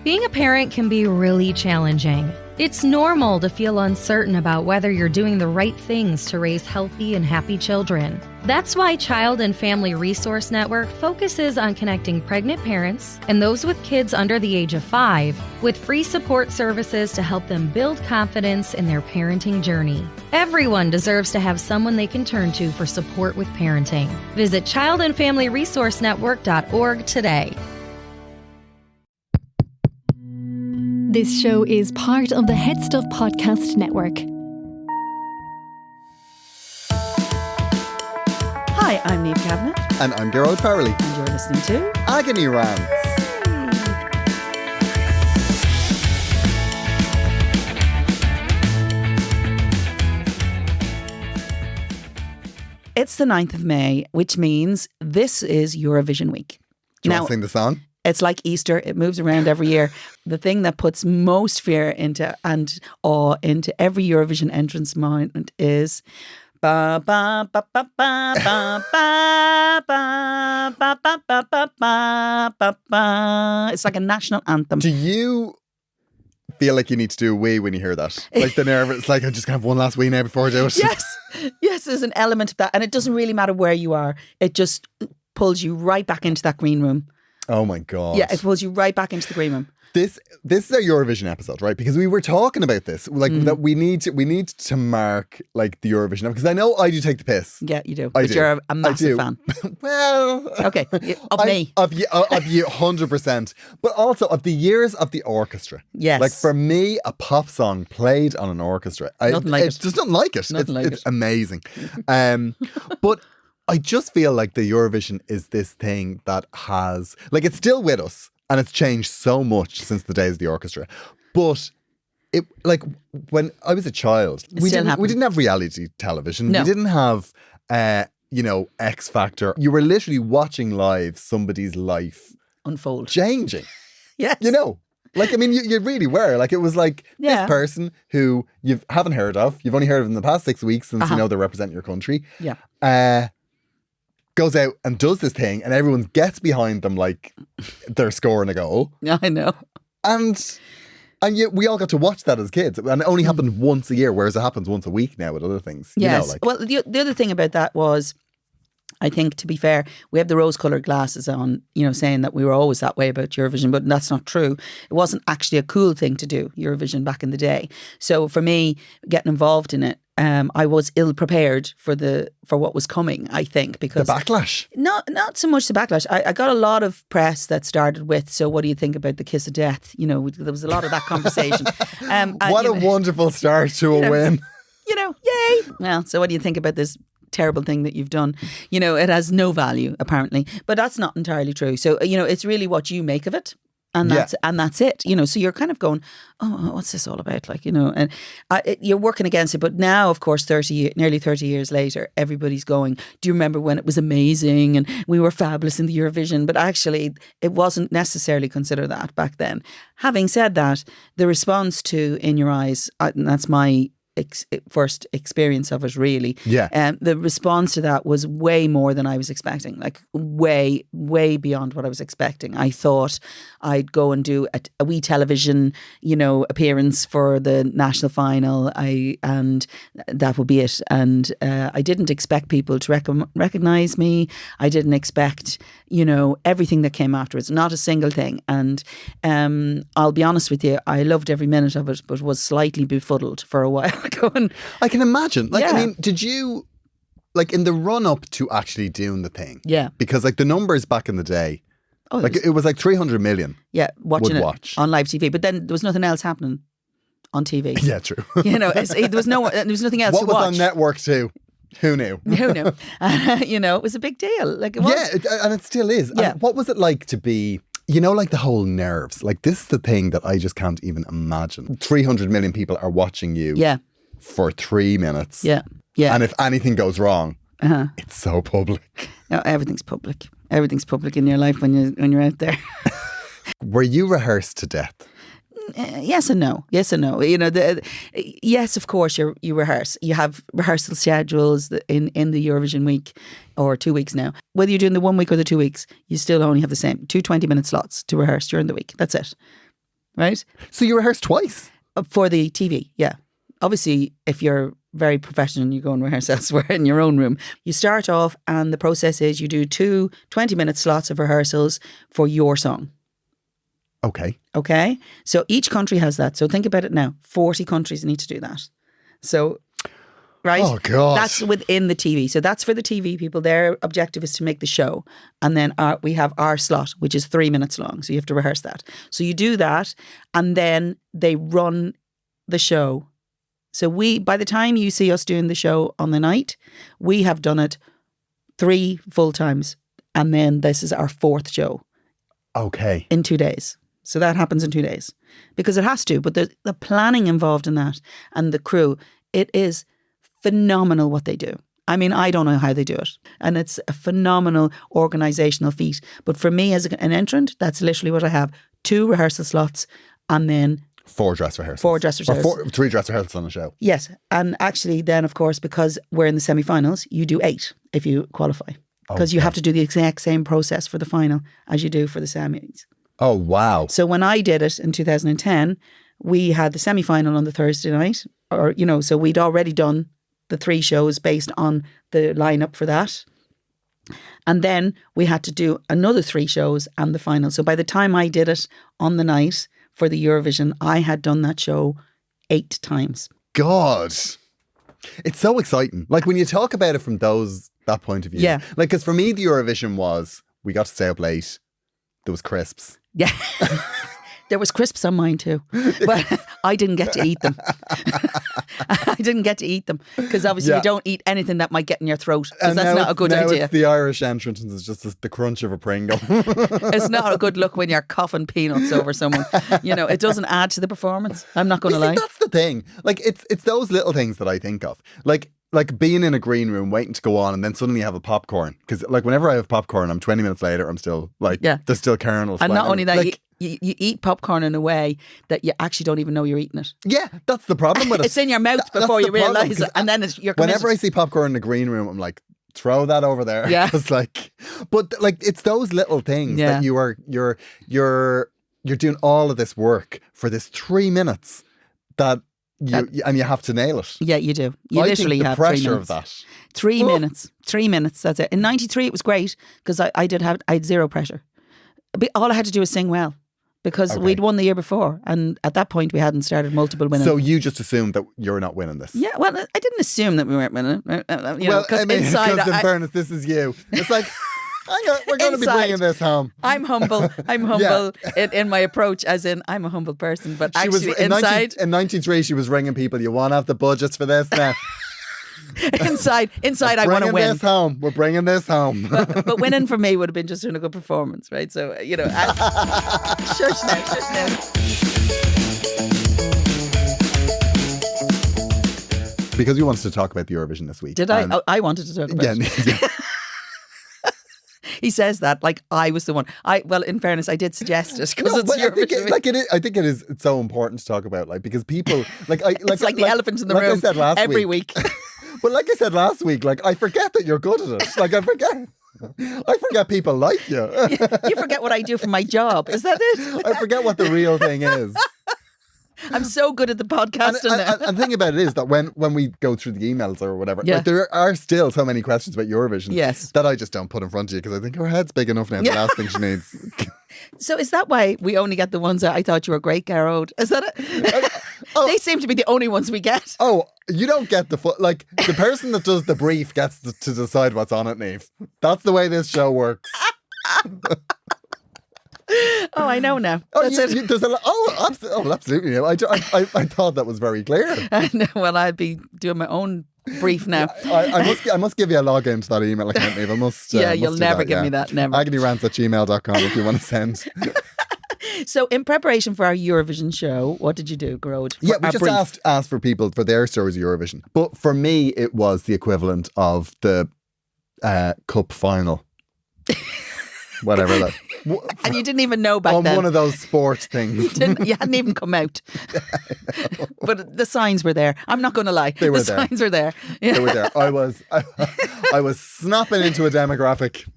Being a parent can be really challenging. It's normal to feel uncertain about whether you're doing the right things to raise healthy and happy children. That's why Child and Family Resource Network focuses on connecting pregnant parents and those with kids under the age of 5 with free support services to help them build confidence in their parenting journey. Everyone deserves to have someone they can turn to for support with parenting. Visit childandfamilyresourcenetwork.org today. This show is part of the Head Stuff Podcast Network. Hi, I'm Niamh Kavanagh. And I'm Gerard Farrelly. And you're listening to Agony Rants. It's the 9th of May, which means this is Eurovision week. Do you want to sing the song? It's like Easter. It moves around every year. The thing that puts most fear into and awe into every Eurovision entrance moment is ba ba ba ba ba ba ba ba ba ba ba ba ba ba. It's like a national anthem. Do you feel like you need to do a wee when you hear that? Like the nerve, it's like I'm just going to have one last wee now before I do it. Yes, there's an element of that. And it doesn't really matter where you are. It just pulls you right back into that green room. Oh my God. Yeah, it pulls you right back into the green room. This is our Eurovision episode, right? Because we were talking about this, like that we need to mark like the Eurovision, because I know I do take the piss. Yeah, you do. But you're a massive fan. Well, okay, me. Of you, 100%. But also of the years of the orchestra. Yes. Like for me, a pop song played on an orchestra. Nothing like it. There's nothing like it. It's amazing. But I just feel like the Eurovision is this thing that has, like, it's still with us and it's changed so much since the days of the orchestra. But it, like, when I was a child, we didn't have reality television. No. We didn't have, X Factor. You were literally watching live somebody's life unfold, changing. Yes. You know? Like, I mean, you really were. Like, it was like this person who you haven't heard of. You've only heard of in the past 6 weeks since you know they're representing your country. Yeah. Goes out and does this thing and everyone gets behind them like they're scoring a goal. Yeah, I know. And we all got to watch that as kids. And it only happened once a year, whereas it happens once a week now with other things. Yes. You know, well, the other thing about that was, I think, to be fair, we have the rose-coloured glasses on, saying that we were always that way about Eurovision, but that's not true. It wasn't actually a cool thing to do, Eurovision, back in the day. So for me, getting involved in it, I was ill prepared for what was coming, I think, because the backlash. Not so much the backlash. I got a lot of press that started with, so what do you think about the kiss of death? There was a lot of that conversation. What a wonderful start to a win. Yay. Well, so what do you think about this terrible thing that you've done? It has no value, apparently, but that's not entirely true. So, it's really what you make of it. And that's it, so you're kind of going, oh, what's this all about? Like, and you're working against it. But now, of course, nearly 30 years later, everybody's going, do you remember when it was amazing and we were fabulous in the Eurovision? But actually, it wasn't necessarily considered that back then. Having said that, the response to In Your Eyes, and that's my first experience of it, really. Yeah. The response to that was way more than I was expecting, like way, way beyond what I was expecting. I thought I'd go and do a wee television, appearance for the national final, and that would be it. And I didn't expect people to recognise me. I didn't expect, everything that came afterwards, not a single thing. And I'll be honest with you, I loved every minute of it, but was slightly befuddled for a while. I can imagine. I mean, did you, like, in the run up to actually doing the thing? Yeah. Because, like, the numbers back in the day, it was like 300 million. Yeah, watching watch on live TV. But then there was nothing else happening on TV. Yeah, true. There was nothing else to watch. What was on Network 2? Who knew? Who knew? It was a big deal. Like, it was. Yeah, and it still is. Yeah. And what was it like to be, like the whole nerves? Like, this is the thing that I just can't even imagine. 300 million people are watching you. Yeah. For 3 minutes. Yeah. Yeah. And if anything goes wrong, it's so public. No, everything's public. Everything's public in your life when you're out there. Were you rehearsed to death? Yes and no. Yes and no. Yes, of course, you rehearse. You have rehearsal schedules in the Eurovision week, or 2 weeks now. Whether you're doing the 1 week or the 2 weeks, you still only have the same 2 20-minute slots to rehearse during the week. That's it. right? So you rehearse twice? For the TV, yeah. Obviously, if you're very professional and you go and rehearse elsewhere in your own room, you start off and the process is you do 2 20-minute slots of rehearsals for your song. Okay. Okay? So each country has that. So think about it now. 40 countries need to do that. So, right? Oh, God. That's within the TV. So that's for the TV people. Their objective is to make the show. And then we have our slot, which is 3 minutes long. So you have to rehearse that. So you do that and then they run the show. So by the time you see us doing the show on the night, we have done it 3 full times. And then this is our 4th show. Okay. In 2 days. So that happens in 2 days because it has to. But the planning involved in that and the crew, it is phenomenal what they do. I mean, I don't know how they do it. And it's a phenomenal organisational feat. But for me as an entrant, that's literally what I have. 2 rehearsal slots and then 4 dress rehearsals. 4 dress rehearsals. Or 3 dress rehearsals on the show. Yes. And actually then, of course, because we're in the semi-finals, you do 8 if you qualify. Because you have to do the exact same process for the final as you do for the semis. Oh, wow. So when I did it in 2010, we had the semi-final on the Thursday night. So we'd already done the 3 shows based on the lineup for that. And then we had to do another 3 shows and the final. So by the time I did it on the night for the Eurovision, I had done that show 8 times. God. It's so exciting. Like when you talk about it from that point of view. Yeah. Like, because for me, the Eurovision was, we got to stay up late. There was crisps. Yeah. There was crisps on mine too, but I didn't get to eat them. I didn't get to eat them because obviously you don't eat anything that might get in your throat because that's not a good idea. It's the Irish entrance and it's just the crunch of a Pringle. It's not a good look when you're coughing peanuts over someone. It doesn't add to the performance. I'm not going to lie. That's the thing. Like it's those little things that I think of. Like being in a green room waiting to go on and then suddenly have a popcorn. Because like whenever I have popcorn, I'm 20 minutes later, I'm still like, there's still kernels. And not only that, like, you eat popcorn in a way that you actually don't even know you're eating it. Yeah, that's the problem with it. It's in your mouth before you realise it. And then you're committed. Whenever I see popcorn in the green room, I'm like, throw that over there. Yeah. It's like, but like, it's those little things that you're doing all of this work for this 3 minutes and you have to nail it. Yeah, you do. You literally have 3 minutes. The pressure of that. 3 minutes. 3 minutes, that's it. In 93 it was great because I had zero pressure. All I had to do was sing well because we'd won the year before and at that point we hadn't started multiple winning. So you just assumed that you're not winning this? Yeah, well, I didn't assume that we weren't winning. Because in fairness, this is you. It's like, we're going to be bringing this home. I'm humble. In my approach, as in I'm a humble person. But actually, inside in 93, she was ringing people. You want to have the budgets for this now? inside, I want to win. We're bringing this home. But winning for me would have been just doing a good performance, right? So shush now. Because you wanted to talk about the Eurovision this week. Did I? I wanted to talk about it. Yeah. He says that like I was the one. Well, in fairness, I did suggest it because it's Eurovision. I think it's so important to talk about, like, because people it's like the elephant in the room. I said last every week. But like I said last week, like I forget that you're good at it. Like I forget people like you. You forget what I do for my job. Is that it? I forget what the real thing is. I'm so good at the podcast. And the thing about it is that when we go through the emails or whatever, like, there are still so many questions about Eurovision that I just don't put in front of you because I think her head's big enough now. The last thing she needs. So is that why we only get the ones that I thought you were great, Garrod? Is that it? They seem to be the only ones we get. Oh, you don't get the the person that does the brief gets to decide what's on it, Niamh. That's the way this show works. Oh, I know now. There's a lot. Absolutely. I thought that was very clear. Well, I'd be doing my own brief now. I must give you a login to that email account, Niamh. I must. You'll never give me that. Never. agonyrants@gmail.com if you want to send. So, in preparation for our Eurovision show, what did you do, Garrod? Yeah, we just asked for people for their stories of Eurovision. But for me, it was the equivalent of the cup final. Whatever that. And you didn't even know back then. On one of those sports things. You hadn't even come out. But the signs were there. I'm not going to lie. They were there. The signs were there. They were there. I was snapping into a demographic.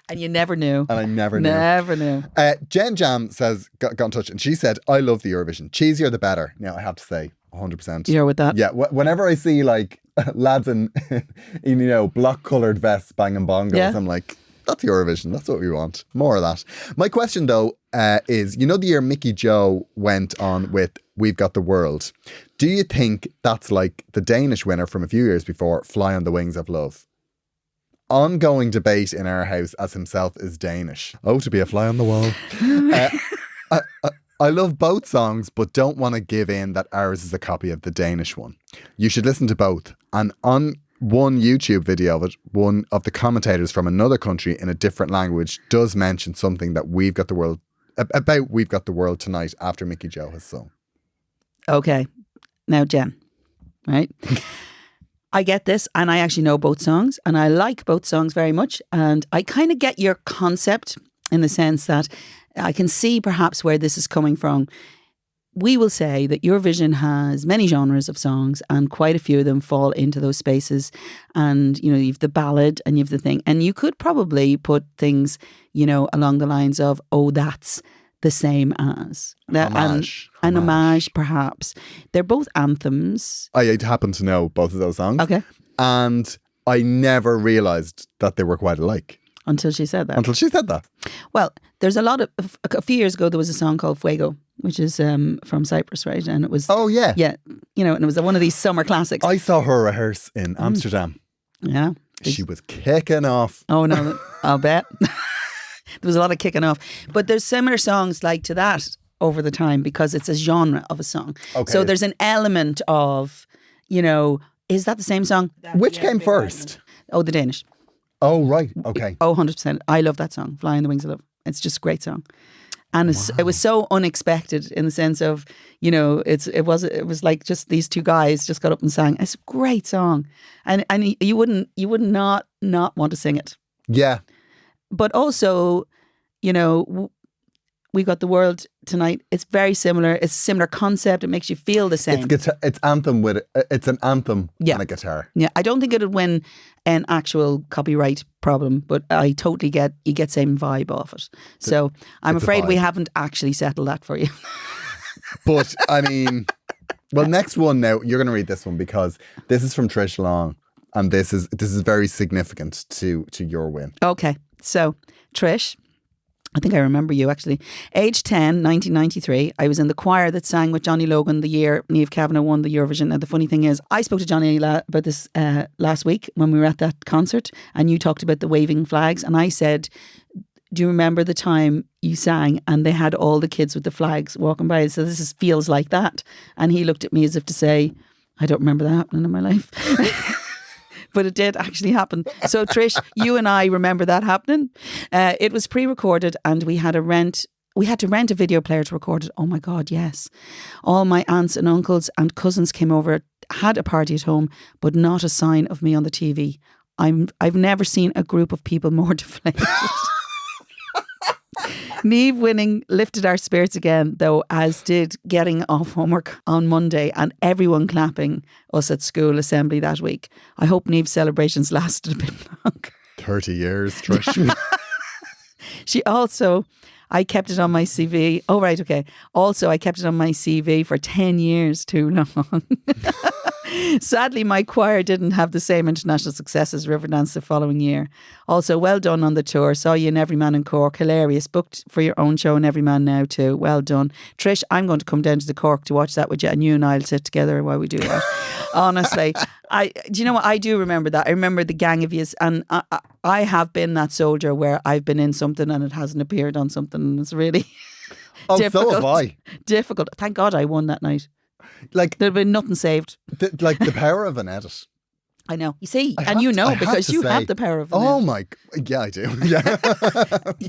And you never knew. And I never knew. Never knew. Jen Jam says, got in touch, and she said, I love the Eurovision. Cheesier the better. Now, I have to say, 100%. You're with that? Yeah. Whenever I see like lads in block-coloured vests banging bongos, I'm like, that's Eurovision. That's what we want. More of that. My question, though, is, the year Mickey Joe went on with We've Got the World, do you think that's like the Danish winner from a few years before, Fly on the Wings of Love? Ongoing debate in our house as himself is Danish. Oh, to be a fly on the wall. I love both songs, but don't want to give in that ours is a copy of the Danish one. You should listen to both. And on one YouTube video of it, one of the commentators from another country in a different language does mention something that We've Got the World tonight after Mickey Joe has sung. Okay. Now, Jen, right? I get this, and I actually know both songs, and I like both songs very much. And I kind of get your concept in the sense that I can see perhaps where this is coming from. We will say that Eurovision has many genres of songs, and quite a few of them fall into those spaces. And, you've the ballad and you've the thing. And you could probably put things, along the lines of, oh, that's the same as. Homage. An homage, perhaps. They're both anthems. I happen to know both of those songs. Okay. And I never realised that they were quite alike. Until she said that. Well, there's a few years ago, there was a song called Fuego, which is from Cyprus, right? And it was... Oh, yeah. Yeah. And it was one of these summer classics. I saw her rehearse in Amsterdam. Yeah. She was kicking off. Oh, no, I'll bet. There was a lot of kicking off. But there's similar songs like to that over the time because it's a genre of a song. Okay. So there's an element of, is that the same song? Which came first? Oh, the Danish. Oh, right. Okay. Oh, 100%. I love that song, Fly on the Wings of Love. It's just a great song. And it was so unexpected in the sense of, it was like just these two guys just got up and sang. It's a great song. And you would not want to sing it. Yeah. But also, We Got the World tonight. It's very similar. It's a similar concept. It makes you feel the same. It's an anthem on a guitar. Yeah, I don't think it would win an actual copyright problem, but I totally you get same vibe off it. So I'm afraid we haven't actually settled that for you. But I mean, well, next one now, you're going to read this one because this is from Trish Long, and this is very significant to your win. Okay, so Trish, I think I remember you actually. Age 10, 1993, I was in the choir that sang with Johnny Logan the year Niamh Kavanagh won the Eurovision. And the funny thing is, I spoke to Johnny about this last week when we were at that concert, and you talked about the waving flags. And I said, do you remember the time you sang and they had all the kids with the flags walking by? So this feels like that. And he looked at me as if to say, I don't remember that happening in my life. But it did actually happen. So Trish, you and I remember that happening. It was pre-recorded, and we had to rent a video player to record it. Oh my God, yes. All my aunts and uncles and cousins came over, had a party at home, but not a sign of me on the TV. I've never seen a group of people more deflated. Niamh winning lifted our spirits again, though, as did getting off homework on Monday and everyone clapping us at school assembly that week. I hope Niamh's celebrations lasted a bit longer. 30 years, Trish. I kept it on my CV. Oh, right, okay. Also, I kept it on my CV for 10 years too long. Sadly, my choir didn't have the same international success as Riverdance the following year. Also, well done on the tour. Saw you in Everyman in Cork. Hilarious. Booked for your own show in Everyman now too. Well done. Trish, I'm going to come down to the Cork to watch that with you, and you and I'll sit together while we do that. Honestly, do you know what? I do remember that. I remember the gang of yous, and I have been that soldier where I've been in something and it hasn't appeared on something. It's really difficult. So have I. Difficult. Thank God I won that night. Like there'd been nothing saved. The power of an edit. I know. You see, because you have the power of an edit. Oh my, yeah, I do. Yeah.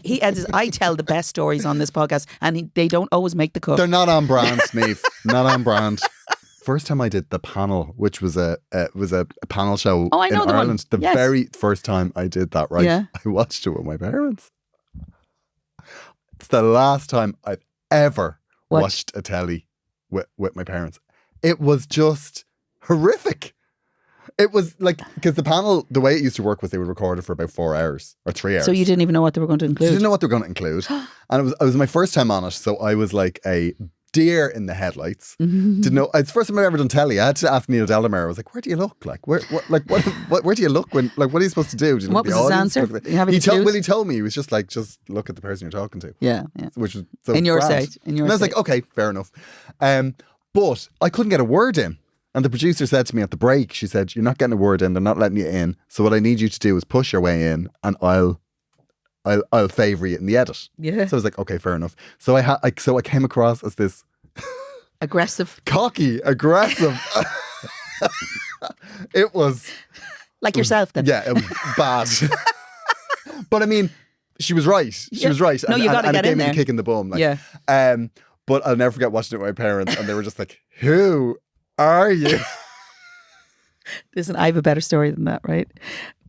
He edits. I tell the best stories on this podcast, and they don't always make the cut. They're not on brand, Niamh. Not on brand. First time I did The Panel, which was a panel show in Ireland. The very first time I did that, right? Yeah. I watched it with my parents. It's the last time I've ever watched a telly with my parents. It was just horrific. It was like, because the panel, the way it used to work was they would record it for about 4 hours or 3 hours. So you didn't even know what they were going to So include? I didn't know what they were going to include. And it was my first time on it. So I was like a deer in the headlights. Didn't know. It's the first time I've ever done telly. I had to ask Neil Delamere. I was like, where do you look? Like, where do you look when, like, what are you supposed to do? Do you What look was at his the answer? audience? He told me, he was just like, just look at the person you're talking to. Yeah. Which was so In your grand. state. And I was like, okay, fair enough. But I couldn't get a word in. And the producer said to me at the break, she said, you're not getting a word in. They're not letting you in. So what I need you to do is push your way in and I'll favour you in the edit. Yeah. So I was like, okay, fair enough. So I came across as this aggressive. cocky, aggressive. It was Like yourself then. Yeah, it was bad. But I mean, she was right. She was right. No, you got to get it gave in me there. a kick in the bum. Like, Yeah. But I'll never forget watching it with my parents, and they were just like, "Who are you?" Listen, I have a better story than that, right?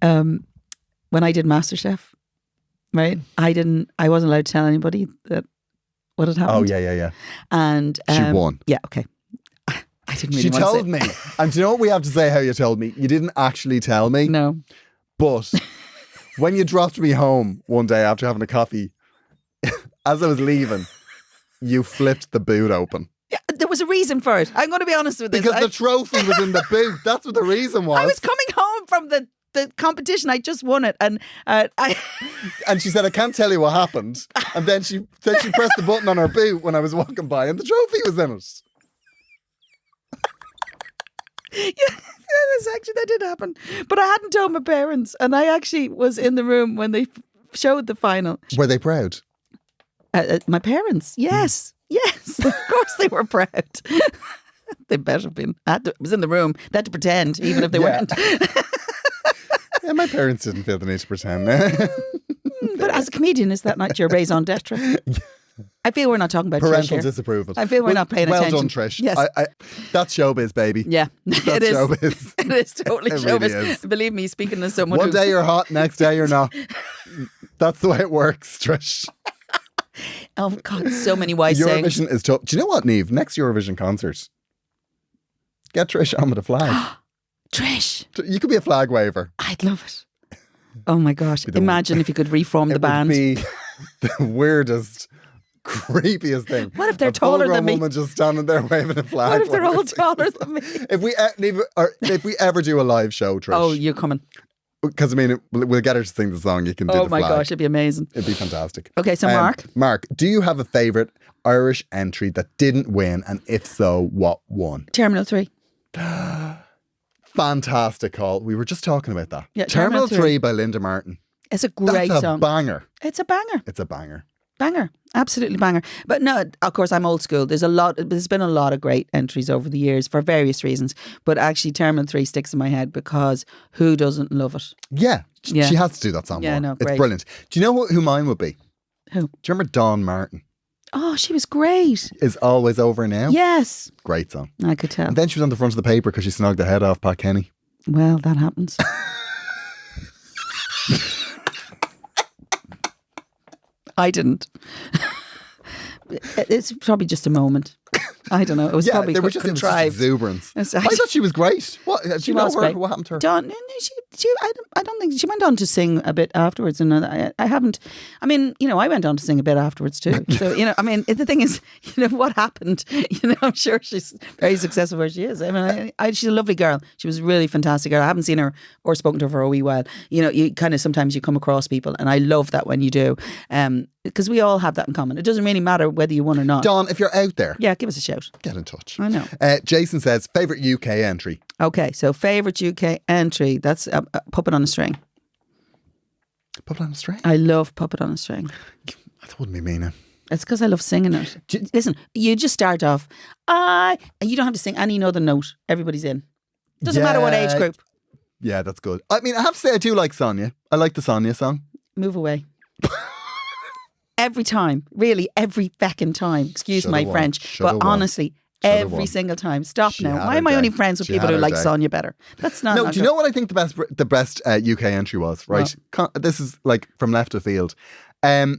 When I did MasterChef, right? I wasn't allowed to tell anybody that what had happened. Oh yeah. And She won. Yeah, okay. I didn't really She want to told say. me, and do you know what we have to say? How you told me? You didn't actually tell me. No. But when you dropped me home one day after having a coffee, as I was leaving, you flipped the boot open. Yeah, there was a reason for it. I'm going to be honest with this. Because the trophy was in the boot. That's what the reason was. I was coming home from the competition. I just won it. And I... And she said, I can't tell you what happened. And then she pressed the button on her boot when I was walking by and the trophy was in it. That did happen. But I hadn't told my parents. And I actually was in the room when they showed the final. Were they proud? My parents, yes. Yes, of course they were proud. They better have been. It was in the room. They had to pretend, even if they weren't. Yeah, my parents didn't feel the need to pretend. But as a comedian, is that not your raison d'etre? I feel we're not talking about Parental Trish here. disapproval. I feel we're not paying well attention. Well done, Trish. Yes. That's showbiz, baby. Yeah, That's it is. showbiz. It is totally It showbiz. really is. Believe me, speaking as someone One who... day you're hot, next day you're not. That's the way it works, Trish. Oh, God, so many wise sayings. Eurovision is tough. Do you know what, Niamh? Next Eurovision concert, get Trish on with a flag. Trish. You could be a flag waver. I'd love it. Oh, my gosh. Imagine if you could reform the band. It would be the weirdest, creepiest thing. What if they're a taller than me? woman just standing there waving a flag. What if they're all taller than me? If we ever do a live show, Trish. Oh, you're coming. Because I mean, we'll get her to sing the song. You can do the Oh my flag. gosh, it'd be amazing. It'd be fantastic. Okay, so Mark, do you have a favourite Irish entry that didn't win? And if so, what won? Terminal 3. Fantastic call. We were just talking about that. Yeah, Terminal Terminal 3 by Linda Martin. It's a great That's a song. banger. It's a banger. It's a banger. Banger. Absolutely banger. But no, of course, I'm old school. There's been a lot of great entries over the years for various reasons. But actually, Terminal 3 sticks in my head because who doesn't love it? Yeah. Yeah. She has to do that song Yeah, more. no, It's great. brilliant. Do you know who mine would be? Who? Do you remember Dawn Martin? Oh, she was great. Is Always Over Now? Yes. Great song. I could tell. And then she was on the front of the paper because she snogged the head off Pat Kenny. Well, that happens. I didn't. It's probably just a moment. I don't know. It was probably they were just contrived. exuberance. It's I thought she was great. What? Do She you know was her? great. What happened to her? Dawn, I don't think she went on to sing a bit afterwards, and I haven't. I mean, I went on to sing a bit afterwards too. So I mean, the thing is, what happened? I'm sure she's very successful where she is. I mean, she's a lovely girl. She was a really fantastic girl. I haven't seen her or spoken to her for a wee while. You kind of sometimes you come across people, and I love that when you do, because we all have that in common. It doesn't really matter whether you won or not. Dawn, if you're out there, Yeah, give us a shout. get in touch. I know. Jason says, favourite UK entry? Okay, so favourite UK entry, that's Puppet on a String. Puppet on a String? I love Puppet on a String. That wouldn't be meaning. It's because I love singing it. Listen, you just start off, and you don't have to sing any other note. Everybody's in. Doesn't matter what age group. Yeah, that's good. I mean, I have to say, I do like Sonia. I like the Sonia song. Move away. Every time, really, every feckin' time. Excuse Shoulda my won. French, Shoulda but won. honestly, Shoulda every won. single time. Stop She now. had Why her am I only day. friends with She people had who her like day. Sonia better? That's not. No, do you know what I think the best UK entry was? Right, this is like from left of field. The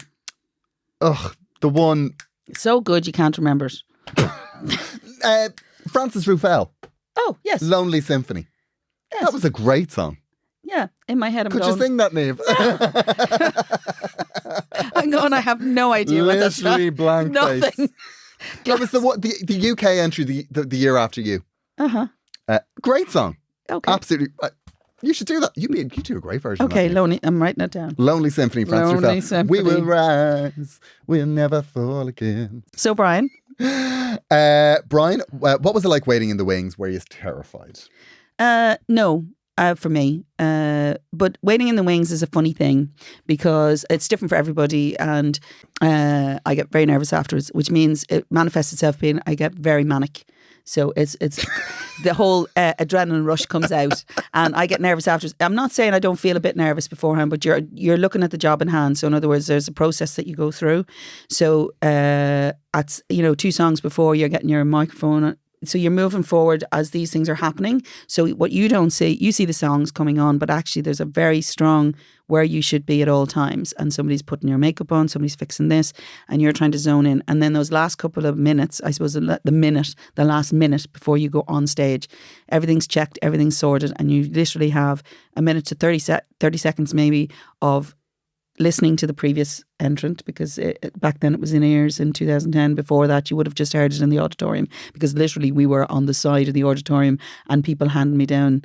one So good you can't remember it. Francis Ruffell, Oh yes. Lonely Symphony. Yes. That was a great song. Yeah, in my head I'm Could going... you sing that, Niamh? I'm going, I have no idea what that's Literally blank Nothing. face. That was the UK entry the year after you. Uh-huh. Great song. Okay. Absolutely. You should do that. You do a great version Okay, of that. Lonely. I'm writing it down. Lonely Symphony, France Lonely Truffaut. Symphony. We will rise. We'll never fall again. So, Brian? Brian, what was it like waiting in the wings? Were you terrified? No. For me. But waiting in the wings is a funny thing because it's different for everybody, and I get very nervous afterwards, which means it manifests itself being I get very manic. So it's the whole adrenaline rush comes out, and I get nervous afterwards. I'm not saying I don't feel a bit nervous beforehand, but you're looking at the job in hand. So in other words, there's a process that you go through. So at 2 songs before, you're getting your microphone. So you're moving forward as these things are happening. So what you don't see, you see the songs coming on, but actually there's a very strong where you should be at all times. And somebody's putting your makeup on, somebody's fixing this, and you're trying to zone in. And then those last couple of minutes, I suppose the last minute before you go on stage, everything's checked, everything's sorted, and you literally have a minute to 30 seconds maybe of listening to the previous entrant, because back then it was in ears in 2010. Before that, you would have just heard it in the auditorium, because literally we were on the side of the auditorium and people handed me down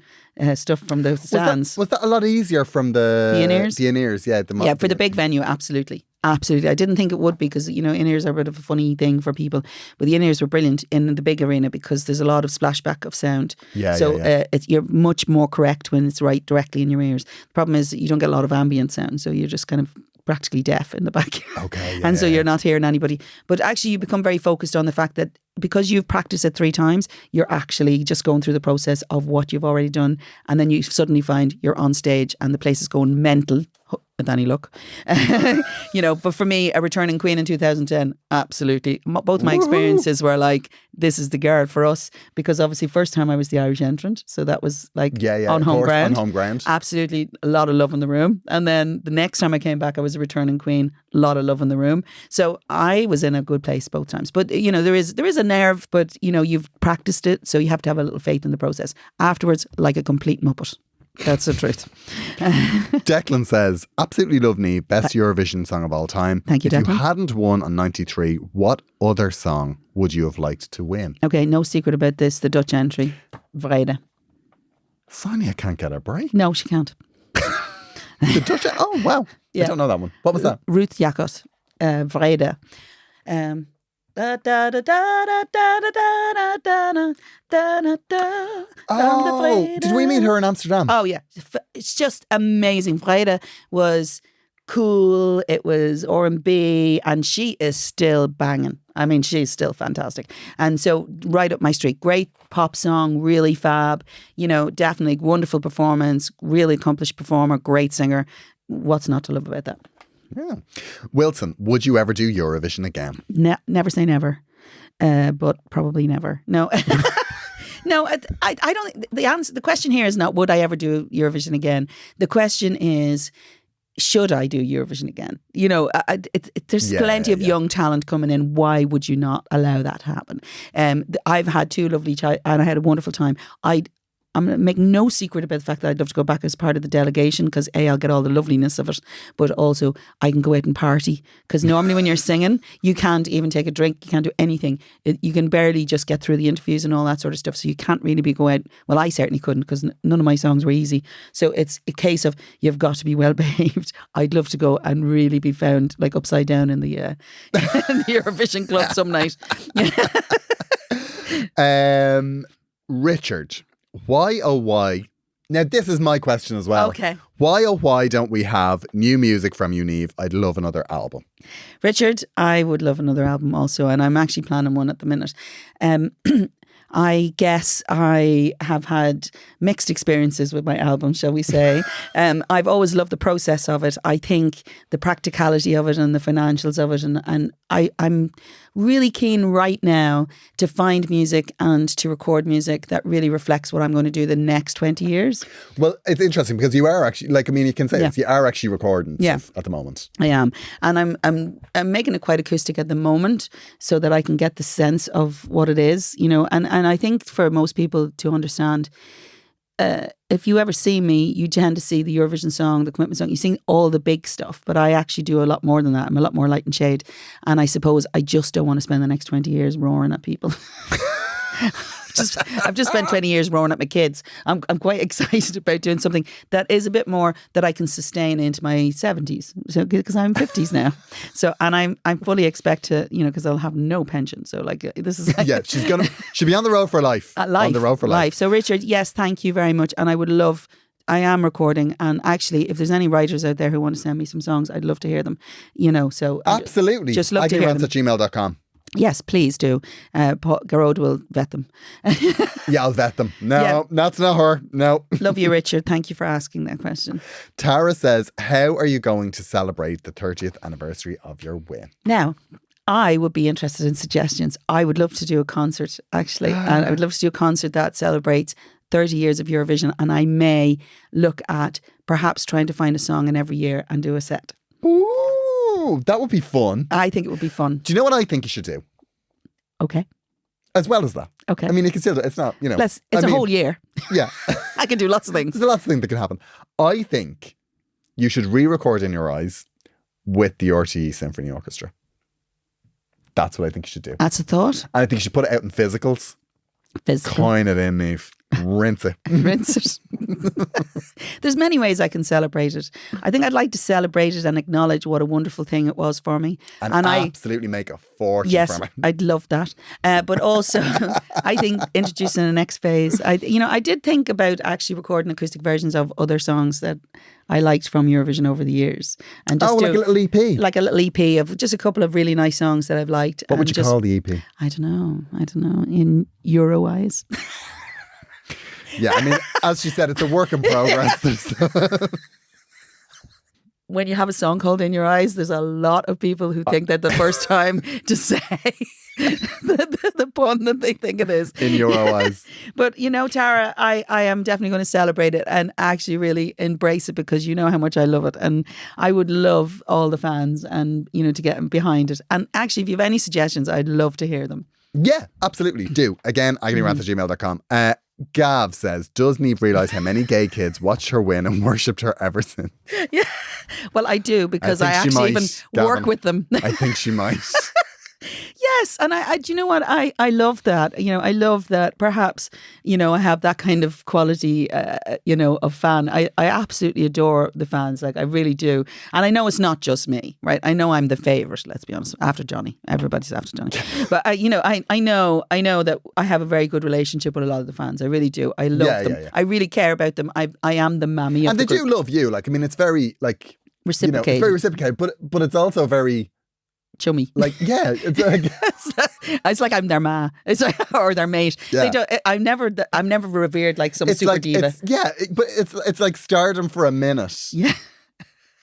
stuff from the stands. Was that a lot easier from the in-ears? The in-ears, yeah. For the big venue, absolutely. Absolutely. I didn't think it would, because, in-ears are a bit of a funny thing for people. But the in-ears were brilliant in the big arena because there's a lot of splashback of sound. Yeah, so yeah. You're much more correct when it's right directly in your ears. The problem is you don't get a lot of ambient sound, so you're just kind of practically deaf in the back. Okay. Yeah, and so you're not hearing anybody. But actually you become very focused on the fact that because you've practiced it 3 times, you're actually just going through the process of what you've already done. And then you suddenly find you're on stage and the place is going mental with any luck. But for me, a returning queen in 2010, absolutely. Both my experiences were like, this is the girl for us, because obviously first time I was the Irish entrant, so that was like on home ground. Absolutely, a lot of love in the room. And then the next time I came back, I was a returning queen, a lot of love in the room. So I was in a good place both times. But there is a nerve, but you've practiced it, so you have to have a little faith in the process. Afterwards, like a complete muppet. That's the truth. Declan says, absolutely love Niamh, best Eurovision song of all time. Thank you, Declan. If you hadn't won on 93, what other song would you have liked to win? Okay, no secret about this, the Dutch entry, Vrede. Sonia can't get a break. No, she can't. The Dutch, oh wow. Yeah. I don't know that one. What was that? Ruth Jacot, Vrede. Oh, did we meet her in Amsterdam? Oh yeah, it's just amazing. Vrede was cool. It was R&B, and she is still banging. I mean, she's still fantastic. And so right up my street. Great pop song, really fab. Definitely wonderful performance, really accomplished performer, great singer. What's not to love about that? Yeah. Wilson, would you ever do Eurovision again? Never say never, but probably never. No. No, I don't. The question here is not would I ever do Eurovision again. The question is, should I do Eurovision again? There's plenty of young talent coming in. Why would you not allow that to happen? I've had 2 lovely and I had a wonderful time. I'm going to make no secret about the fact that I'd love to go back as part of the delegation, because I'll get all the loveliness of it, but also I can go out and party, because normally when you're singing, you can't even take a drink, you can't do anything. You can barely just get through the interviews and all that sort of stuff, so you can't really be going out. Well, I certainly couldn't, because none of my songs were easy. So it's a case of you've got to be well behaved. I'd love to go and really be found like upside down in the Eurovision club some night. Richard, why oh why? Now this is my question as well. Okay. Why oh why don't we have new music from you, Niamh? I'd love another album. Richard, I would love another album also, and I'm actually planning one at the minute. I guess I have had mixed experiences with my album, shall we say. I've always loved the process of it. I think the practicality of it and the financials of it. And I'm really keen right now to find music and to record music that really reflects what I'm going to do the next 20 years. Well, it's interesting because you are actually, you can say this, you are actually recording stuff at the moment. I am. And I'm making it quite acoustic at the moment so that I can get the sense of what it is, and I think for most people to understand, if you ever see me, you tend to see the Eurovision song, the commitment song. You see all the big stuff, but I actually do a lot more than that. I'm a lot more light and shade, and I suppose I just don't want to spend the next 20 years roaring at people. I've just spent 20 years roaring at my kids. I'm quite excited about doing something that is a bit more that I can sustain into my 70s. So because I'm 50s now, so and I'm fully expect to, because I'll have no pension. So this is yeah, she'll be on the road for life. On the road for life. So Richard, yes, thank you very much, and I am recording, and actually, if there's any writers out there who want to send me some songs, I'd love to hear them. So absolutely, just love to hear them. gmail.com. Yes, please do. Garode will vet them. Yeah, I'll vet them. No, that's not her. No. Love you, Richard. Thank you for asking that question. Tara says, how are you going to celebrate the 30th anniversary of your win? Now, I would be interested in suggestions. I would love to do a concert, actually. And I would love to do a concert that celebrates 30 years of Eurovision. And I may look at perhaps trying to find a song in every year and do a set. Ooh, that would be fun. I think it would be fun. Do you know what I think you should do? Okay. As well as that. Okay. I mean, you can still, it's not, It's a whole year. Yeah. I can do lots of things. There's lots of things that can happen. I think you should re-record In Your Eyes with the RTE Symphony Orchestra. That's what I think you should do. That's a thought. And I think you should put it out in physicals. Physical. Coin it in, Niamh. Rinse it. Rinse it. There's many ways I can celebrate it. I think I'd like to celebrate it and acknowledge what a wonderful thing it was for me. And absolutely make a fortune from it. Yes, I'd love that. But also, I think introducing the next phase. I did think about actually recording acoustic versions of other songs that I liked from Eurovision over the years. And just like a little EP? Like a little EP of just a couple of really nice songs that I've liked. What would you call the EP? I don't know. In Euro eyes. Yeah, I mean, as she said, it's a work in progress. When you have a song called In Your Eyes, there's a lot of people who think that the first time to say the pun that they think it is. In Your Eyes. But, Tara, I am definitely going to celebrate it and actually really embrace it because you know how much I love it. And I would love all the fans and, to get behind it. And actually, if you have any suggestions, I'd love to hear them. Yeah, absolutely. Do. Again, agonyrant@gmail.com. Gav says, does Niamh realise how many gay kids watched her win and worshipped her ever since? Yeah. Well, I do because I actually even work with them. I think she might. Yes, and I do you know what? I love that. I love that perhaps, I have that kind of quality, of fan. I absolutely adore the fans. Like, I really do. And I know it's not just me, right? I know I'm the favourite, let's be honest, after Johnny. Everybody's after Johnny. But, I know that I have a very good relationship with a lot of the fans. I really do. I love them. Yeah. I really care about them. I am the mammy of and the group. And they do love you. Like, I mean, it's very, like... reciprocated. It's very reciprocated, but it's also very... chummy. Like, yeah. It's like... it's like I'm their ma. It's like, or their mate. Yeah. They don't, I'm never revered like some super diva. But it's like stardom for a minute. Yeah.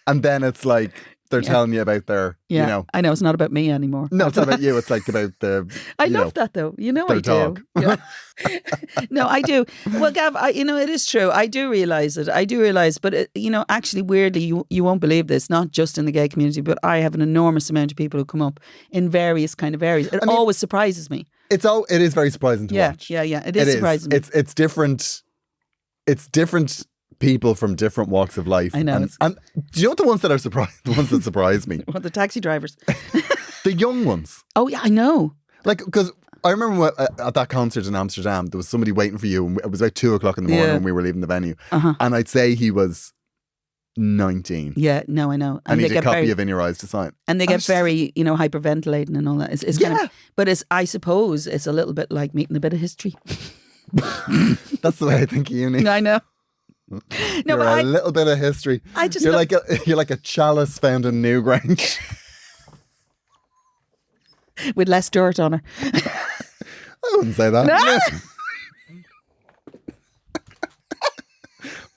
And then it's like they're telling you about their, I know, it's not about me anymore. No, it's not about you. It's like about the... I love that though. I dog. do. Yeah. No, I do. Well, Gav, it is true. I do realise it. But, actually, weirdly, you won't believe this, not just in the gay community, but I have an enormous amount of people who come up in various kind of areas. It always surprises me. It is very surprising to watch. Yeah. It is surprising me. It's different. It's different people from different walks of life. I know. And do you know what the ones that surprise me? What, the taxi drivers? The young ones. Oh, yeah, I know. Like, because I remember at that concert in Amsterdam, there was somebody waiting for you. And it was about 2:00 in the morning when we were leaving the venue. Uh-huh. And I'd say he was 19. Yeah, no, I know. And he had a copy of In Your Eyes to sign. And they get very, hyperventilating and all that. It's kind of, but I suppose it's a little bit like meeting a bit of history. That's the way I think of you, Niamh. I know. No, you're a little bit of history. You're like a chalice found in Newgrange. With less dirt on her. I wouldn't say that. No.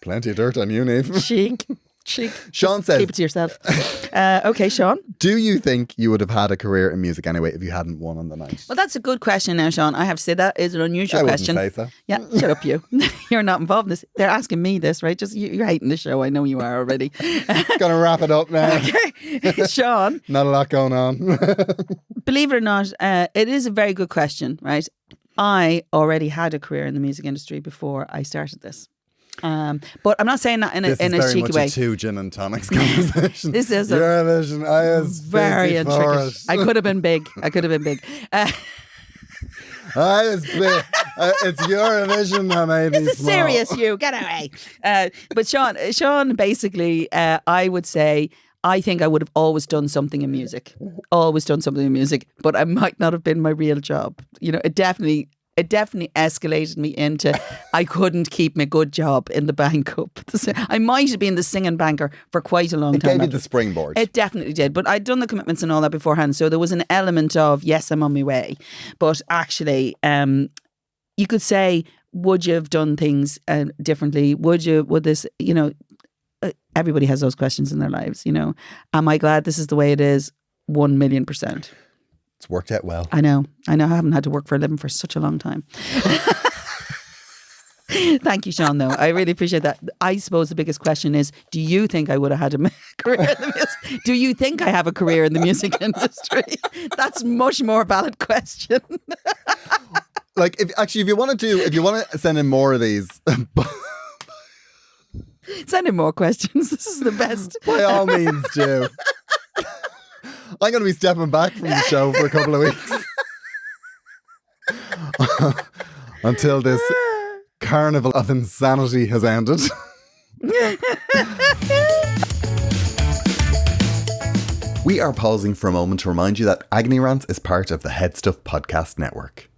Plenty of dirt on you, Niamh. Chic. Sean says, keep it to yourself. Okay, Sean. Do you think you would have had a career in music anyway if you hadn't won on the night? Well, that's a good question now, Sean. I have to say that is an unusual question. I wouldn't say so. Yeah, shut up you. You're not involved in this. They're asking me this, right? Just you're hating the show. I know you are already. Gonna wrap it up now. Okay. Sean. Not a lot going on. Believe it or not, it is a very good question, right? I already had a career in the music industry before I started this. But I'm not saying that in a cheeky way. This is very much a two gin and tonics conversation. This is Eurovision. I was very intricate. I could have been big. I was big. It's Eurovision that made me This is small. serious, you. Get away. But Sean, basically, I would say, I think I would have always done something in music. Always done something in music. But I might not have been my real job. You know, it definitely escalated me into I couldn't keep my good job in the bank up. I might have been the singing banker for quite a long time. It gave you the springboard. It definitely did. But I'd done the commitments and all that beforehand. So there was an element of, yes, I'm on my way. But actually, you could say, would you have done things differently? Would this, you know, everybody has those questions in their lives, you know. Am I glad this is the way it is? 1,000,000%. It's worked out well. I know. I haven't had to work for a living for such a long time. Thank you, Sean, though. I really appreciate that. I suppose the biggest question is, do you think I would have had a career in the music? Do you think I have a career in the music industry? That's a much more valid question. Like, if you want to send in more of these... Send in more questions. This is the best. By all means, do. I'm going to be stepping back from the show for a couple of weeks. Until this carnival of insanity has ended. We are pausing for a moment to remind you that Agony Rants is part of the Head Stuff Podcast Network.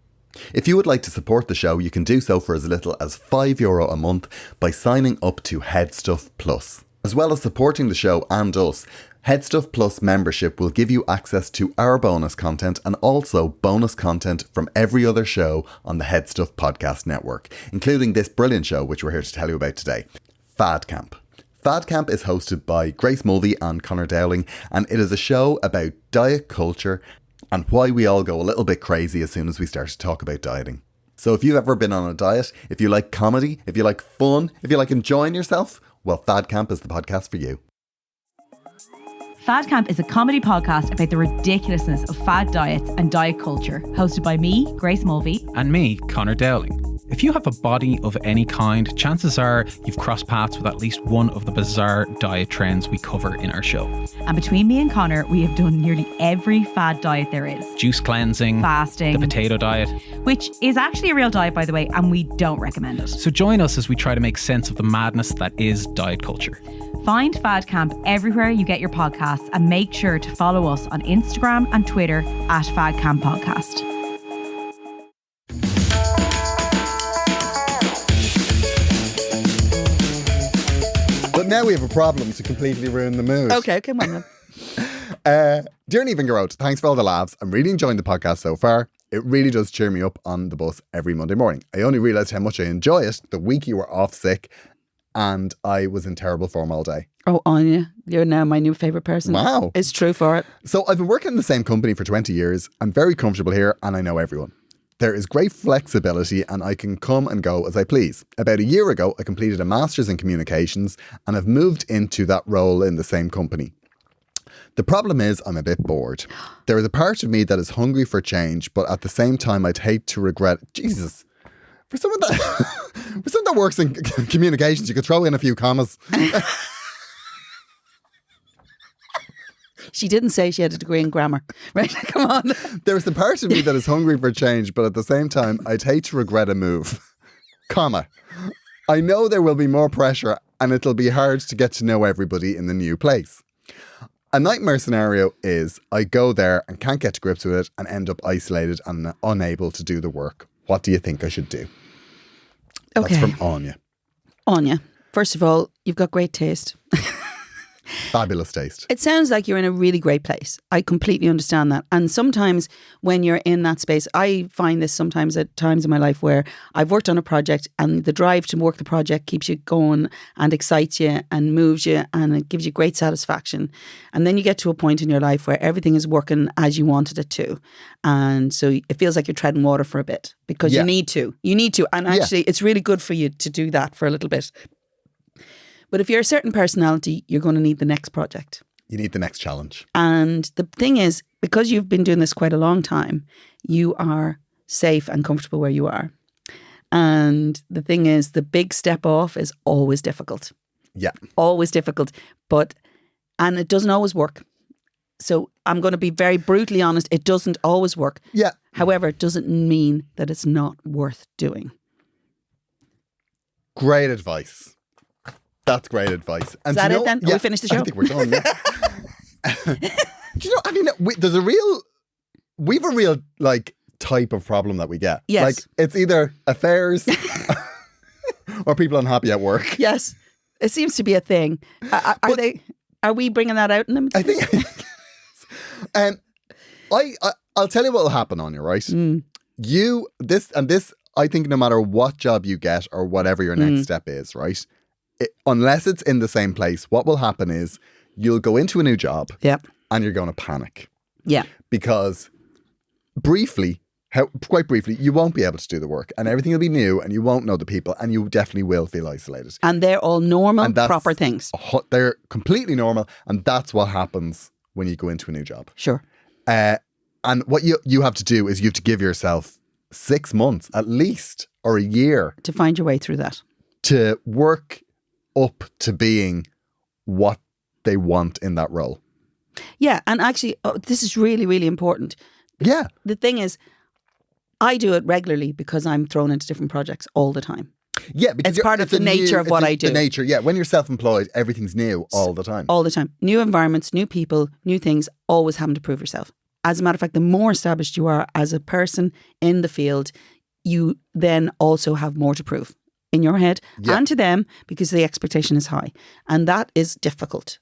If you would like to support the show, you can do so for as little as €5 a month by signing up to Head Stuff Plus. As well as supporting the show and us, Head Stuff Plus membership will give you access to our bonus content and also bonus content from every other show on the Head Stuff Podcast Network, including this brilliant show which we're here to tell you about today, Fad Camp. Fad Camp is hosted by Grace Mulvey and Conor Dowling, and it is a show about diet culture and why we all go a little bit crazy as soon as we start to talk about dieting. So if you've ever been on a diet, if you like comedy, if you like fun, if you like enjoying yourself, well, Fad Camp is the podcast for you. Fad Camp is a comedy podcast about the ridiculousness of fad diets and diet culture, hosted by me, Grace Mulvey. And me, Conor Dowling. If you have a body of any kind, chances are you've crossed paths with at least one of the bizarre diet trends we cover in our show. And between me and Conor, we have done nearly every fad diet there is. Juice cleansing, fasting, the potato diet. Which is actually a real diet, by the way, and we don't recommend it. So join us as we try to make sense of the madness that is diet culture. Find Fad Camp everywhere you get your podcasts and make sure to follow us on Instagram and Twitter at Fad Camp Podcast. But now we have a problem to completely ruin the mood. Okay, come on then. Dear Niamh and Garrod, thanks for all the laughs. I'm really enjoying the podcast so far. It really does cheer me up on the bus every Monday morning. I only realised how much I enjoy it the week you were off sick and I was in terrible form all day. Oh, Anya, you're now my new favourite person. Wow. It's true for it. So I've been working in the same company for 20 years. I'm very comfortable here and I know everyone. There is great flexibility and I can come and go as I please. About a year ago, I completed a master's in communications and I've moved into that role in the same company. The problem is I'm a bit bored. There is a part of me that is hungry for change, but at the same time, I'd hate to regret... Jesus. For someone that works in communications, you could throw in a few commas. She didn't say she had a degree in grammar. Right? Come on. There's the part of me that is hungry for change, but at the same time, I'd hate to regret a move. Comma. I know there will be more pressure and it'll be hard to get to know everybody in the new place. A nightmare scenario is I go there and can't get to grips with it and end up isolated and unable to do the work. What do you think I should do? Okay. That's from Anya. Anya, first of all, you've got great taste. Fabulous taste. It sounds like you're in a really great place. I completely understand that. And sometimes when you're in that space, I find this sometimes at times in my life where I've worked on a project and the drive to work the project keeps you going and excites you and moves you and it gives you great satisfaction. And then you get to a point in your life where everything is working as you wanted it to. And so it feels like you're treading water for a bit because you need to. You need to. And actually, it's really good for you to do that for a little bit. But if you're a certain personality, you're going to need the next project. You need the next challenge. And the thing is, because you've been doing this quite a long time, you are safe and comfortable where you are. And the thing is, the big step off is always difficult. Yeah. Always difficult. And it doesn't always work. So I'm going to be very brutally honest. It doesn't always work. Yeah. However, it doesn't mean that it's not worth doing. Great advice. That's great advice. And Is that do you it then? Yeah, we finished the show? I think we're done. Yeah. Do you know, I mean, we've a real like type of problem that we get. Yes. Like it's either affairs or people unhappy at work. Yes. It seems to be a thing. Are we bringing that out in them? I think. I'll tell you what will happen on you, right? This. I think no matter what job you get or whatever your next step is, right? Unless it's in the same place, what will happen is you'll go into a new job and you're going to panic. Yeah. Because quite briefly, you won't be able to do the work and everything will be new and you won't know the people and you definitely will feel isolated. And they're all normal, proper things. They're completely normal and that's what happens when you go into a new job. Sure. And what you have to do is you have to give yourself 6 months at least or a year to find your way through that. To work up to being what they want in that role. Yeah. And actually, this is really, really important. Yeah. The thing is, I do it regularly because I'm thrown into different projects all the time. Yeah, because it's part of the nature of what I do. The nature, yeah. When you're self-employed, everything's new all the time. All the time. New environments, new people, new things, always having to prove yourself. As a matter of fact, the more established you are as a person in the field, you then also have more to prove in your head and to them because the expectation is high. And that is difficult.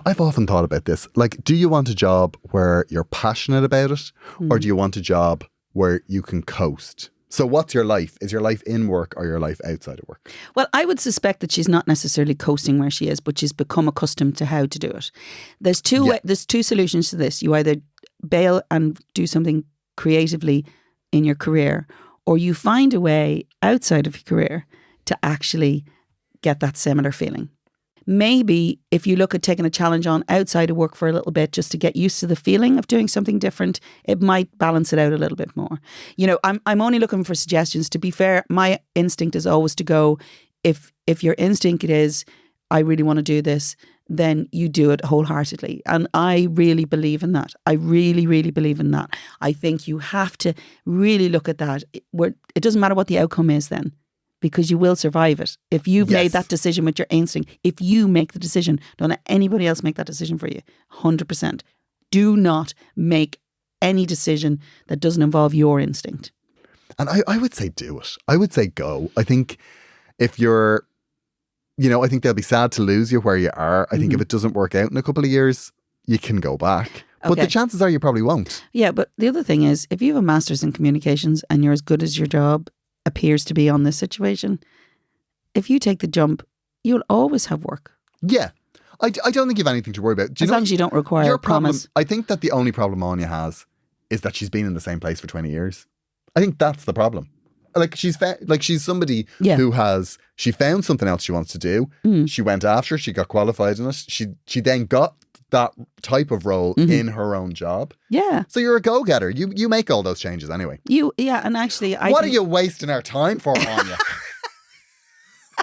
I've often thought about this. Like, do you want a job where you're passionate about it or do you want a job where you can coast? So what's your life? Is your life in work or your life outside of work? Well, I would suspect that she's not necessarily coasting where she is, but she's become accustomed to how to do it. There's two solutions to this. You either bail and do something creatively in your career, or you find a way outside of your career to actually get that similar feeling. Maybe if you look at taking a challenge on outside of work for a little bit just to get used to the feeling of doing something different, it might balance it out a little bit more. You know, I'm only looking for suggestions. To be fair, my instinct is always to go, if your instinct is, I really want to do this, then you do it wholeheartedly. And I really believe in that. I really, really believe in that. I think you have to really look at that. It doesn't matter what the outcome is then, because you will survive it. If you've made that decision with your instinct, if you make the decision, don't let anybody else make that decision for you. 100%. Do not make any decision that doesn't involve your instinct. And I would say do it. I would say go. I think if you're, I think they'll be sad to lose you where you are. I think if it doesn't work out in a couple of years, you can go back. But the chances are you probably won't. Yeah, but the other thing is, if you have a master's in communications and you're as good as your job appears to be on this situation, if you take the jump, you'll always have work. Yeah. I don't think you have anything to worry about. As long as you don't require your a promise. I think that the only problem Anya has is that she's been in the same place for 20 years. I think that's the problem. Like she's somebody who she found something else she wants to do. She went after, she got qualified in it. She then got that type of role in her own job. Yeah. So you're a go-getter. You make all those changes anyway. And actually What are you wasting our time for, Anya?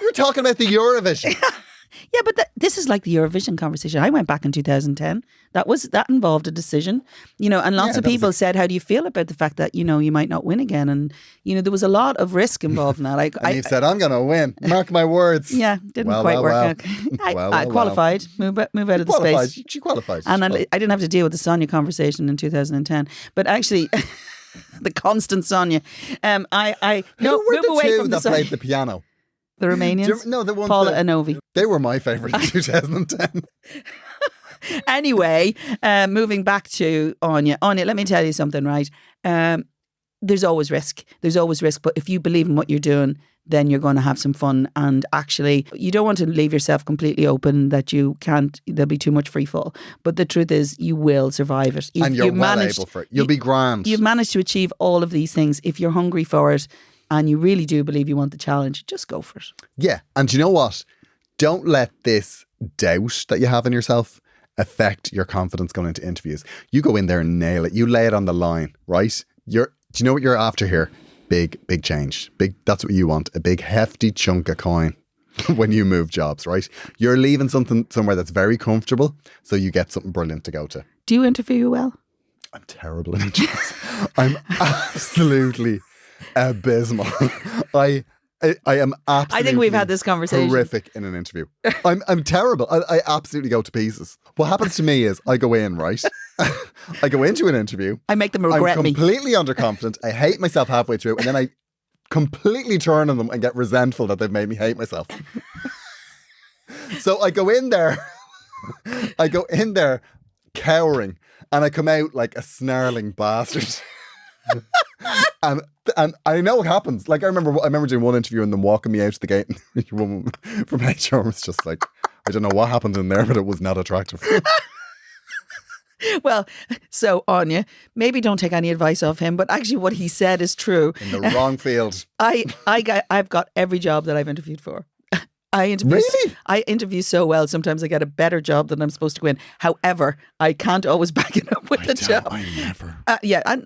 You're talking about the Eurovision. Yeah, but this is like the Eurovision conversation. I went back in 2010. That involved a decision, and lots of people said, how do you feel about the fact that, you might not win again? And, there was a lot of risk involved in that. And you said, I'm going to win. Mark my words. Yeah, didn't quite work out. I qualified, move out of the space. She qualified. And I didn't have to deal with the Sonia conversation in 2010. But actually, the constant Sonia. Who were the two that played the piano? The Romanians? No, the ones Paula and Ovi. They were my favourite in 2010. Anyway, moving back to Anya. Anya, let me tell you something, right? There's always risk. But if you believe in what you're doing, then you're going to have some fun. And actually, you don't want to leave yourself completely open that there'll be too much free fall. But the truth is, you will survive it. And you're well able for it. You'll be grand. You've managed to achieve all of these things. If you're hungry for it, and you really do believe you want the challenge, just go for it. Yeah. And you know what? Don't let this doubt that you have in yourself affect your confidence going into interviews. You go in there and nail it. You lay it on the line, right? Do you know what you're after here? big change. That's what you want. A big hefty chunk of coin when you move jobs, right? You're leaving something somewhere that's very comfortable, so you get something brilliant to go to. Do you interview well? I'm terrible at interviews. I'm absolutely abysmal. I am absolutely I think we've had this conversation. Horrific in an interview. I'm terrible. I absolutely go to pieces. What happens to me is I go in, right? I go into an interview. I make them regret I'm me. completely underconfident. I hate myself halfway through, and then I completely turn on them and get resentful that they've made me hate myself. So I go in there. Cowering, and I come out like a snarling bastard. and I know what happens. Like I remember doing one interview and them walking me out to the gate, and the woman from HR was just like, I don't know what happened in there, but it was not attractive. Well, so Anya, maybe don't take any advice off him, but actually what he said is true. In the wrong field. I've got every job that I've interviewed for. I interview so well. Sometimes I get a better job than I'm supposed to win. However, I can't always back it up with the job. I never.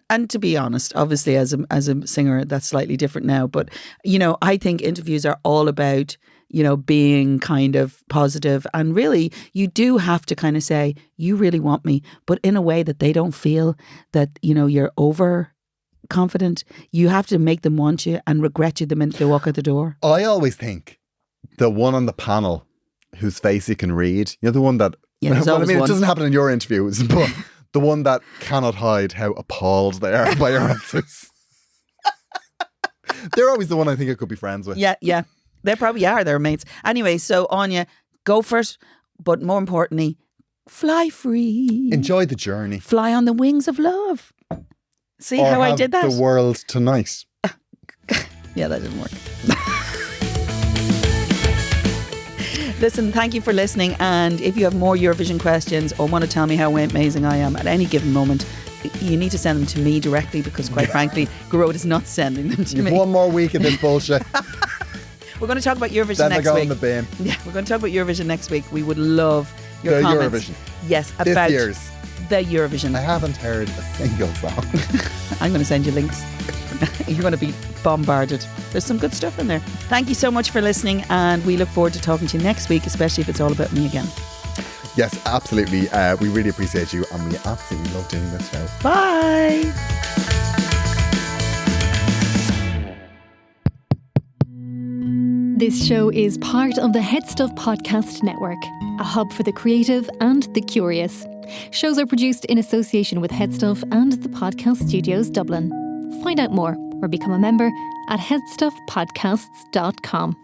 And to be honest, obviously as a singer, that's slightly different now. But I think interviews are all about being kind of positive, and really you do have to kind of say you really want me, but in a way that they don't feel that you're over confident. You have to make them want you and regret you the minute they walk out the door. I always think the one on the panel whose face you can read, the one that, it doesn't happen in your interviews, but the one that cannot hide how appalled they are by your answers. They're always the one I think I could be friends with. Yeah. They probably are. They're mates. Anyway, so Anya, go for it. But more importantly, fly free. Enjoy the journey. Fly on the wings of love. See or how have I did that? The world tonight. Yeah, that didn't work. Listen, thank you for listening. And if you have more Eurovision questions or want to tell me how amazing I am at any given moment, you need to send them to me directly, because quite frankly, Garrod is not sending them to me. One more week of this bullshit. We're going to talk about Eurovision then next week. Then in the bin. Yeah, we're going to talk about Eurovision next week. We would love your comments. Eurovision. Yes, about this year's. The Eurovision. I haven't heard a single song. I'm going to send you links. You're going to be bombarded. There's some good stuff in there. Thank you so much for listening, and we look forward to talking to you next week, especially if it's all about me again. Yes, absolutely. We really appreciate you, and we absolutely love doing this show. Bye. This show is part of the Head Stuff Podcast Network, a hub for the creative and the curious. Shows are produced in association with Head Stuff and the Podcast Studios Dublin. Find out more or become a member at headstuffpodcasts.com.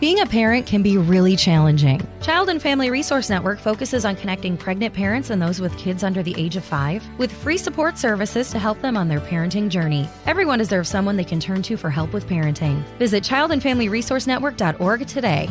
Being a parent can be really challenging. Child and Family Resource Network focuses on connecting pregnant parents and those with kids under the age of 5 with free support services to help them on their parenting journey. Everyone deserves someone they can turn to for help with parenting. Visit childandfamilyresourcenetwork.org today.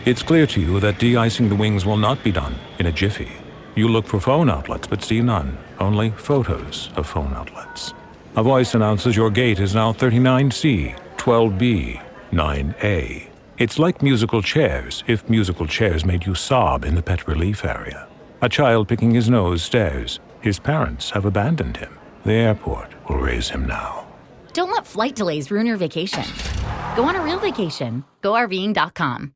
It's clear to you that de-icing the wings will not be done in a jiffy. You look for phone outlets but see none, only photos of phone outlets. A voice announces your gate is now 39C, 12B, 9A. It's like musical chairs, if musical chairs made you sob in the pet relief area. A child picking his nose stares. His parents have abandoned him. The airport will raise him now. Don't let flight delays ruin your vacation. Go on a real vacation. GoRVing.com.